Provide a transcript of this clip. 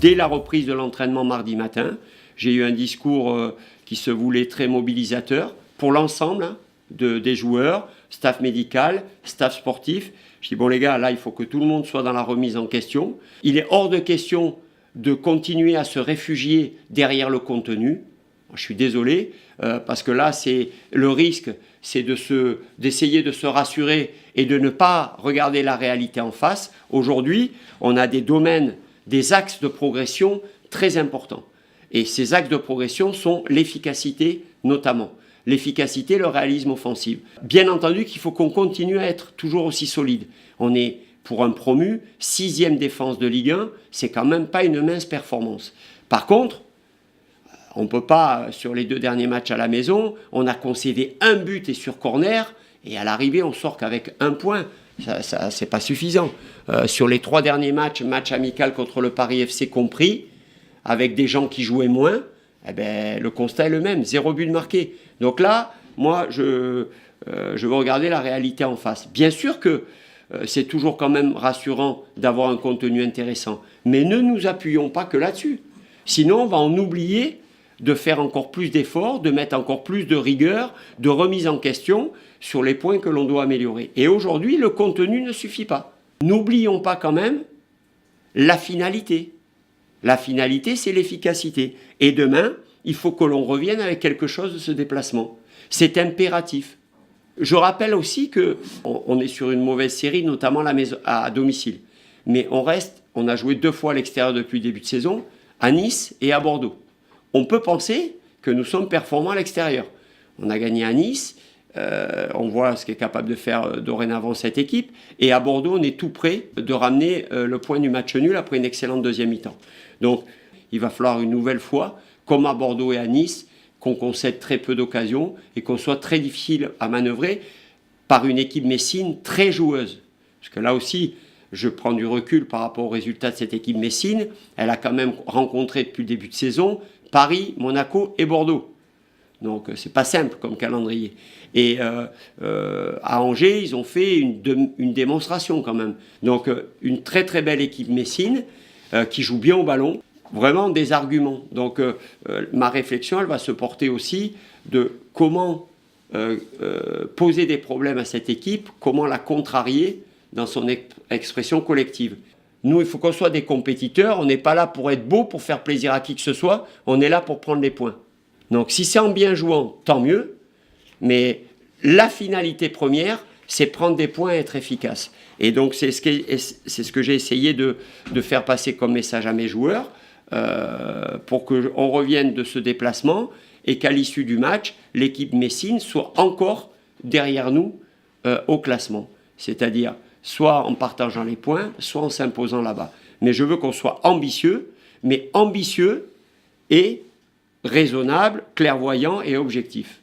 Dès la reprise de l'entraînement mardi matin, j'ai eu un discours qui se voulait très mobilisateur pour l'ensemble des joueurs, staff médical, staff sportif. Je dis bon les gars, là il faut que tout le monde soit dans la remise en question. Il est hors de question de continuer à se réfugier derrière le contenu. Je suis désolé, parce que là, le risque, c'est d'essayer de se rassurer et de ne pas regarder la réalité en face. Aujourd'hui, on a des domaines, des axes de progression très importants. Et ces axes de progression sont l'efficacité notamment. L'efficacité, le réalisme offensif. Bien entendu qu'il faut qu'on continue à être toujours aussi solide. On est, pour un promu, 6e défense de Ligue 1, c'est quand même pas une mince performance. Par contre, on ne peut pas, sur les 2 derniers matchs à la maison, on a concédé un but et sur corner, et à l'arrivée, on sort qu'avec 1 point. Ça, c'est pas suffisant. Sur les 3 derniers match amical contre le Paris FC compris, avec des gens qui jouaient moins, eh ben, le constat est le même, 0 but marqué. Donc là, moi, je veux regarder la réalité en face. Bien sûr que c'est toujours quand même rassurant d'avoir un contenu intéressant, mais ne nous appuyons pas que là-dessus. Sinon, on va en oublier de faire encore plus d'efforts, de mettre encore plus de rigueur, de remise en question sur les points que l'on doit améliorer. Et aujourd'hui, le contenu ne suffit pas. N'oublions pas quand même la finalité. La finalité, c'est l'efficacité. Et demain, il faut que l'on revienne avec quelque chose de ce déplacement. C'est impératif. Je rappelle aussi qu'on est sur une mauvaise série, notamment à domicile. Mais on a joué 2 fois à l'extérieur depuis le début de saison, à Nice et à Bordeaux. On peut penser que nous sommes performants à l'extérieur. On a gagné à Nice, on voit ce qu'est capable de faire dorénavant cette équipe. Et à Bordeaux, on est tout près de ramener le point du match nul après une excellente deuxième mi-temps. Donc, il va falloir une nouvelle fois, comme à Bordeaux et à Nice, qu'on concède très peu d'occasions et qu'on soit très difficile à manœuvrer par une équipe messine très joueuse. Parce que là aussi, je prends du recul par rapport aux résultats de cette équipe messine. Elle a quand même rencontré depuis le début de saison Paris, Monaco et Bordeaux. Donc c'est pas simple comme calendrier. Et à Angers, ils ont fait une démonstration quand même. Donc une très très belle équipe messine qui joue bien au ballon. Vraiment des arguments. Donc ma réflexion, elle va se porter aussi de comment poser des problèmes à cette équipe, comment la contrarier dans son expression collective. Nous, il faut qu'on soit des compétiteurs. On n'est pas là pour être beau, pour faire plaisir à qui que ce soit. On est là pour prendre les points. Donc si c'est en bien jouant, tant mieux. Mais la finalité première, c'est prendre des points et être efficace. Et donc c'est ce que j'ai essayé de faire passer comme message à mes joueurs pour qu'on revienne de ce déplacement et qu'à l'issue du match, l'équipe messine soit encore derrière nous au classement. C'est-à-dire soit en partageant les points, soit en s'imposant là-bas. Mais je veux qu'on soit ambitieux, mais ambitieux et raisonnable, clairvoyant et objectif.